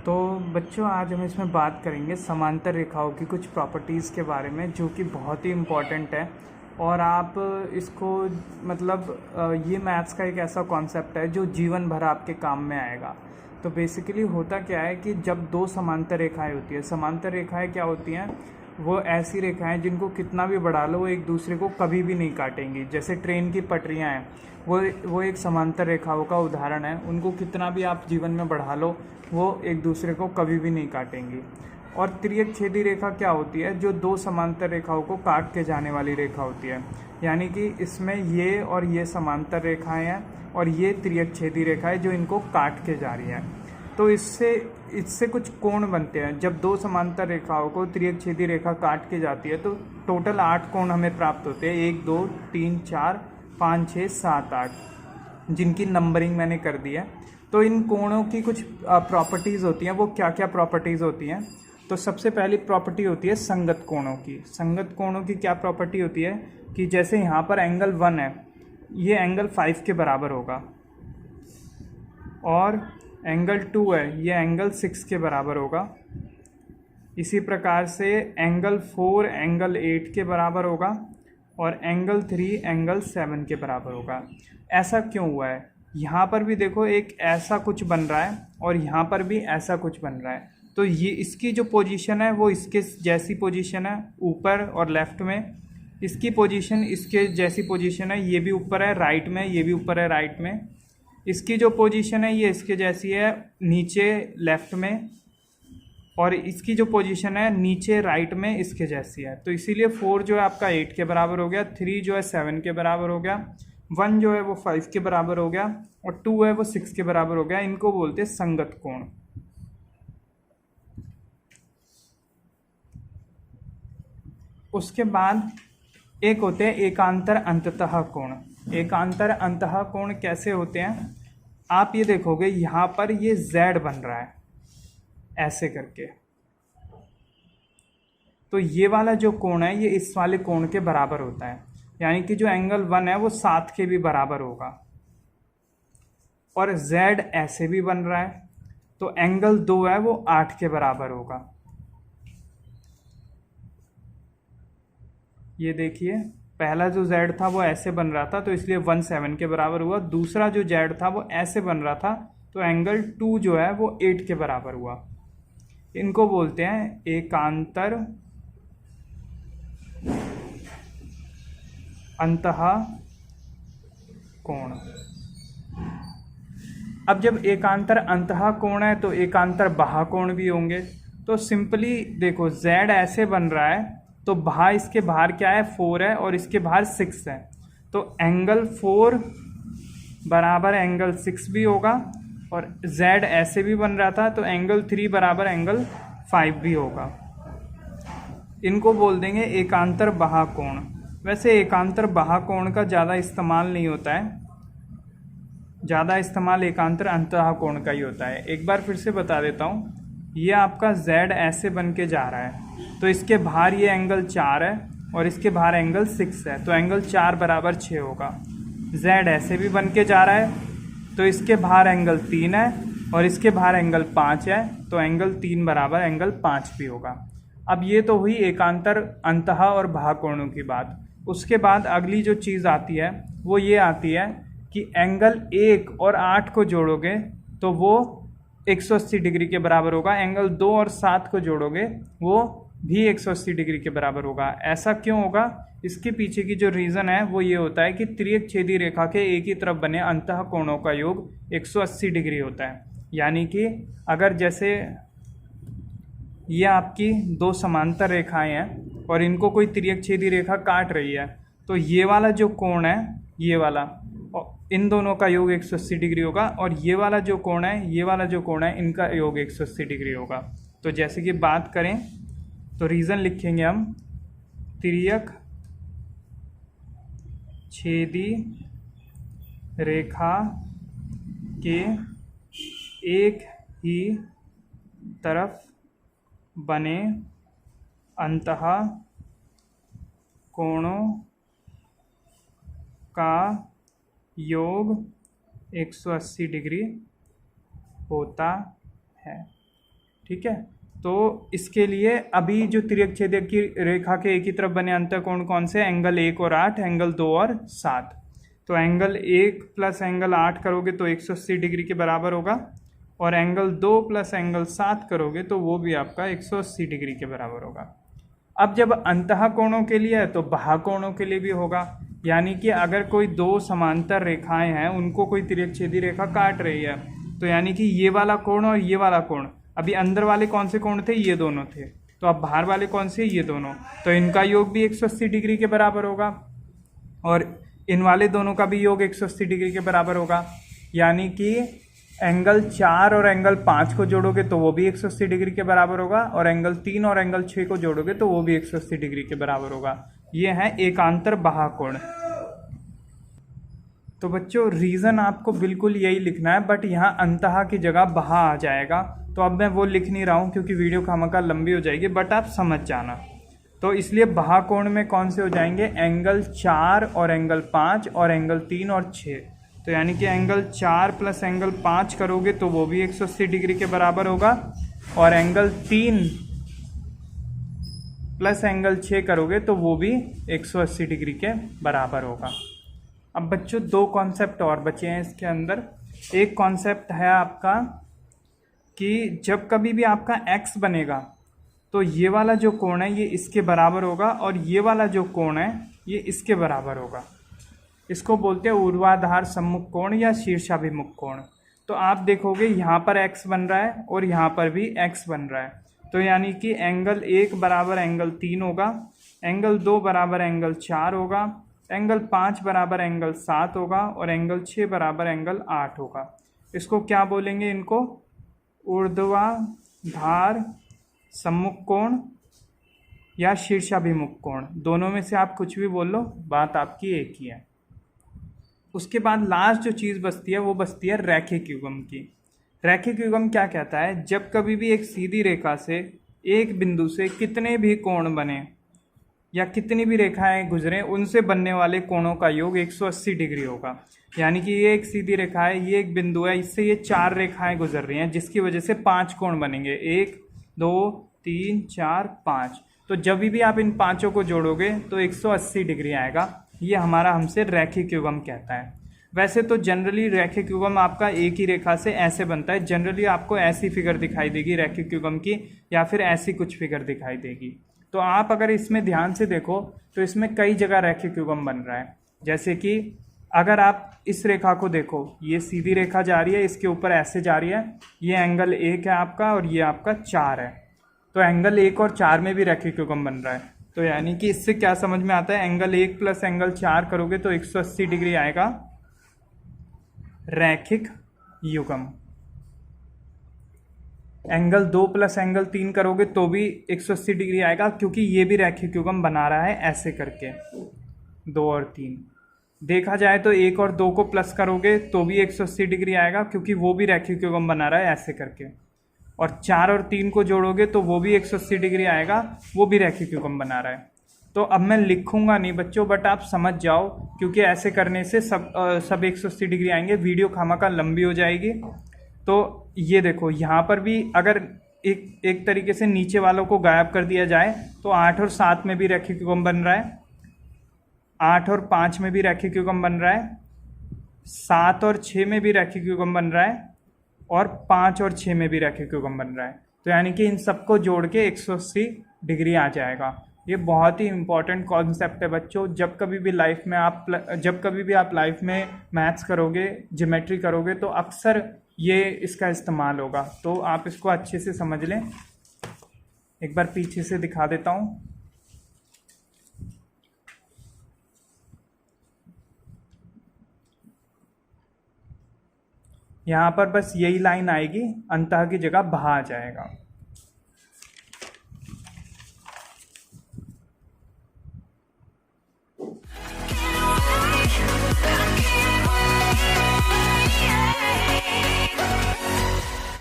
तो बच्चों, आज हम इसमें बात करेंगे समांतर रेखाओं की कुछ प्रॉपर्टीज़ के बारे में, जो कि बहुत ही इम्पॉर्टेंट है। और आप इसको ये मैथ्स का एक ऐसा कॉन्सेप्ट है जो जीवन भर आपके काम में आएगा। तो बेसिकली होता क्या है कि जब दो समांतर रेखाएं होती है, समांतर रेखाएं क्या होती हैं? वो ऐसी रेखाएं जिनको कितना भी बढ़ा लो वो एक दूसरे को कभी भी नहीं काटेंगी। जैसे ट्रेन की पटरियां हैं, वो एक समांतर रेखाओं का उदाहरण है। उनको कितना भी आप जीवन में बढ़ा लो वो एक दूसरे को कभी भी नहीं काटेंगी। और तिर्यक छेदी रेखा क्या होती है? जो दो समांतर रेखाओं को काट के जाने वाली रेखा होती है। यानी कि इसमें ये और ये समांतर रेखाएं हैं और ये तिर्यक छेदी रेखा है जो इनको काट के जा रही है। तो इससे कुछ कोण बनते हैं। जब दो समांतर रेखाओं को तिर्यक छेदी रेखा काट के जाती है तो टोटल 8 कोण हमें प्राप्त होते हैं। 1 2 3 4 5 6 7 8, जिनकी नंबरिंग मैंने कर दी है। तो इन कोणों की कुछ प्रॉपर्टीज़ होती हैं। वो क्या क्या प्रॉपर्टीज़ होती हैं? तो सबसे पहली प्रॉपर्टी होती है संगत कोणों की। संगत कोणों की क्या प्रॉपर्टी होती है कि जैसे यहाँ पर एंगल 1 है, ये एंगल 5 के बराबर होगा, और एंगल 2 है, ये एंगल 6 के बराबर होगा। इसी प्रकार से एंगल 4 एंगल 8 के बराबर होगा, और एंगल 3 एंगल 7 के बराबर होगा। ऐसा क्यों हुआ है? यहाँ पर भी देखो एक ऐसा कुछ बन रहा है और यहाँ पर भी ऐसा कुछ बन रहा है। तो ये इसकी जो पोजीशन है वो इसके जैसी पोजीशन है ऊपर और लेफ्ट में। इसकी पोजीशन इसके जैसी पोजीशन है, ये भी ऊपर है राइट में, ये भी ऊपर है राइट में। इसकी जो पोजीशन है ये इसके जैसी है नीचे लेफ्ट में, और इसकी जो पोजीशन है नीचे राइट में इसके जैसी है। तो इसीलिए 4 जो है आपका 8 के बराबर हो गया, 3 जो है 7 के बराबर हो गया, 1 जो है वो 5 के बराबर हो गया, और 2 है वो 6 के बराबर हो गया। इनको बोलते हैं संगत कोण। उसके बाद एक होते हैं एकांतर अंततः कोण। एकांतर अंतः कोण कैसे होते हैं? आप ये देखोगे यहाँ पर ये Z बन रहा है ऐसे करके। तो ये वाला जो कोण है ये इस वाले कोण के बराबर होता है। यानी कि जो एंगल 1 है वो 7 के भी बराबर होगा, और Z ऐसे भी बन रहा है। तो एंगल 2 है वो 8 के बराबर होगा। ये देखिए, पहला जो Z था वो ऐसे बन रहा था तो इसलिए 1 7 के बराबर हुआ। दूसरा जो Z था वो ऐसे बन रहा था तो एंगल 2 जो है वो 8 के बराबर हुआ। इनको बोलते हैं एकांतर अंतः कोण। अब जब एकांतर अंतः कोण है तो एकांतर बाह्य कोण भी होंगे। तो सिंपली देखो, Z ऐसे बन रहा है तो बाहर, इसके बाहर क्या है? 4 है, और इसके बाहर 6 है। तो एंगल 4 बराबर एंगल 6 भी होगा, और Z ऐसे भी बन रहा था तो एंगल 3 बराबर एंगल 5 भी होगा। इनको बोल देंगे एकांतर बाह्य कोण। वैसे एकांतर बाह्य कोण का ज़्यादा इस्तेमाल नहीं होता है, ज़्यादा इस्तेमाल एकांतर अंतः कोण का ही होता है। एक बार फिर से बता देता हूँ। ये आपका Z ऐसे बन के जा रहा है तो इसके बाहर ये एंगल 4 है और इसके बाहर एंगल 6 है, तो एंगल 4 बराबर 6 होगा। Z ऐसे भी बन के जा रहा है तो इसके बाहर एंगल 3 है और इसके बाहर एंगल 5 है, तो एंगल 3 बराबर एंगल 5 भी होगा। अब ये तो हुई एकांतर अंतः और बाह्य कोणों की बात। उसके बाद अगली जो चीज़ आती है वो ये आती है कि एंगल 1 और 8 को जोड़ोगे तो वो 180 डिग्री के बराबर होगा। एंगल 2 और 7 को जोड़ोगे वो भी 180 डिग्री के बराबर होगा। ऐसा क्यों होगा? इसके पीछे की जो रीज़न है वो ये होता है कि तिर्यक छेदी रेखा के एक ही तरफ बने अंतः कोणों का योग 180 डिग्री होता है। यानी कि अगर जैसे ये आपकी दो समांतर रेखाएं हैं और इनको कोई तिर्यक छेदी रेखा काट रही है, तो ये वाला जो कोण है, ये वाला, इन दोनों का योग 180 डिग्री होगा, और ये वाला जो कोण है, ये वाला जो कोण है, इनका योग 180 डिग्री होगा। तो जैसे कि बात करें तो रीज़न लिखेंगे हम, तिर्यक छेदी रेखा के एक ही तरफ बने अंतः कोणों का योग 180 डिग्री होता है। ठीक है। तो इसके लिए अभी जो तिर्यक छेदक की रेखा के एक ही तरफ बने अंतःकोण कौन से, एंगल 1 और 8, एंगल 2 और 7। तो एंगल 1 प्लस एंगल 8 करोगे तो 180 डिग्री के बराबर होगा, और एंगल 2 प्लस एंगल 7 करोगे तो वो भी आपका 180 डिग्री के बराबर होगा। अब जब अंतः कोणों के लिए है तो बाह्य कोणों के लिए भी होगा, यानी कि अगर कोई दो समांतर रेखाएं हैं, उनको कोई तिर्यकछेदी रेखा काट रही है, तो यानी कि ये वाला कोण और ये वाला कोण, अभी अंदर वाले कौन से कोण थे, ये दोनों थे, तो अब बाहर वाले कौन से, ये दोनों, तो इनका योग भी 180 डिग्री के बराबर होगा, और इन वाले दोनों का भी योग 180 डिग्री के बराबर होगा। यानी कि एंगल 4 और एंगल 5 को जोड़ोगे तो वो भी 180 डिग्री के बराबर होगा, और एंगल 3 और एंगल 6 को जोड़ोगे तो वो भी 180 डिग्री के बराबर होगा। ये है एकांतर बाह्य कोण। तो बच्चों रीज़न आपको बिल्कुल यही लिखना है, बट यहाँ अंतः की जगह बाह्य आ जाएगा, तो अब मैं वो लिख नहीं रहा हूँ क्योंकि वीडियो खामखा लंबी हो जाएगी, बट आप समझ जाना। तो इसलिए बाह्य कोण में कौन से हो जाएंगे, एंगल 4 और एंगल 5 और एंगल 3 और 6। तो यानी कि एंगल 4 प्लस एंगल 5 करोगे तो वो भी 180 डिग्री के बराबर होगा, और एंगल 3 प्लस एंगल 6 करोगे तो वो भी 180 डिग्री के बराबर होगा। अब बच्चों दो कॉन्सेप्ट और बचे हैं इसके अंदर। एक कॉन्सेप्ट है आपका कि जब कभी भी आपका x बनेगा तो ये वाला जो कोण है ये इसके बराबर होगा, और ये वाला जो कोण है ये इसके बराबर होगा। इसको बोलते हैं ऊर्ध्वाधर सम्मुख कोण या शीर्षाभिमुख कोण। तो आप देखोगे यहाँ पर x बन रहा है और यहाँ पर भी x बन रहा है, तो यानी कि एंगल 1 बराबर एंगल 3 होगा, एंगल 2 बराबर एंगल 4 होगा, एंगल 5 बराबर एंगल 7 होगा, और एंगल 6 बराबर एंगल 8 होगा। इसको क्या बोलेंगे, इनको ऊर्ध्वाधर सम्मुख कोण या शीर्षाभिमुख कोण, दोनों में से आप कुछ भी बोल लो, बात आपकी एक ही है। उसके बाद लास्ट जो चीज़ बचती है वो बचती है रैखिक युग्म की। रैखिक युग्म क्या कहता है, जब कभी भी एक सीधी रेखा से एक बिंदु से कितने भी कोण बने या कितनी भी रेखाएं गुजरें, उनसे बनने वाले कोणों का योग 180 डिग्री होगा। यानी कि ये एक सीधी रेखा है, ये एक बिंदु है, इससे ये 4 रेखाएं गुजर रही हैं, जिसकी वजह से 5 कोण बनेंगे, 1 2 3 4 5। तो जब भी आप इन पांचों को जोड़ोगे तो 180 डिग्री आएगा। ये हमारा हमसे रैखिक युग्म कहता है। वैसे तो जनरली रैखिक युग्म आपका एक ही रेखा से ऐसे बनता है, जनरली आपको ऐसी फिगर दिखाई देगी रैखिक युग्म की, या फिर ऐसी कुछ फिगर दिखाई देगी। तो आप अगर इसमें ध्यान से देखो तो इसमें कई जगह रैखिक युग्म बन रहा है। जैसे कि अगर आप इस रेखा को देखो, ये सीधी रेखा जा रही है, इसके ऊपर ऐसे जा रही है, ये एंगल 1 है आपका और ये आपका 4 है, तो एंगल 1 और 4 में भी रैखिक युग्म बन रहा है। तो यानी कि इससे क्या समझ में आता है, एंगल 1 प्लस एंगल 4 करोगे तो 180 डिग्री आएगा रैखिक युग्म। एंगल 2 प्लस एंगल 3 करोगे तो भी 180 डिग्री आएगा, क्योंकि ये भी रैखिक युग्म बना रहा है ऐसे करके, 2 और 3। देखा जाए तो 1 और 2 को प्लस करोगे तो भी 180 डिग्री आएगा, क्योंकि वो भी रैखिक युग्म बना रहा है ऐसे करके। और 4 और 3 को जोड़ोगे तो वो भी 180 डिग्री आएगा, वो भी रैखिक युग्म बना रहा है। तो अब मैं लिखूंगा नहीं बच्चों, बट आप समझ जाओ, क्योंकि ऐसे करने से सब 180 डिग्री आएंगे, वीडियो खामखा लंबी हो जाएगी। तो ये देखो यहाँ पर भी अगर एक तरीके से नीचे वालों को गायब कर दिया जाए तो 8 और 7 में भी रैखिक युग्म बन रहा है, 8 और 5 में भी रैखिक युग्म बन रहा है, 7 और 6 में भी रैखिक युग्म बन रहा है, और 5 और 6 में भी रैखिक युग्म बन रहा है। तो यानी कि इन सबको जोड़ के 180 डिग्री आ जाएगा। ये बहुत ही इंपॉर्टेंट कॉन्सेप्ट है बच्चों। जब कभी भी आप लाइफ में मैथ्स करोगे, ज्योमेट्री करोगे, तो अक्सर ये इसका इस्तेमाल होगा। तो आप इसको अच्छे से समझ लें। एक बार पीछे से दिखा देता हूँ। यहाँ पर बस यही लाइन आएगी, अंतः की जगह बाह्य आ जाएगा।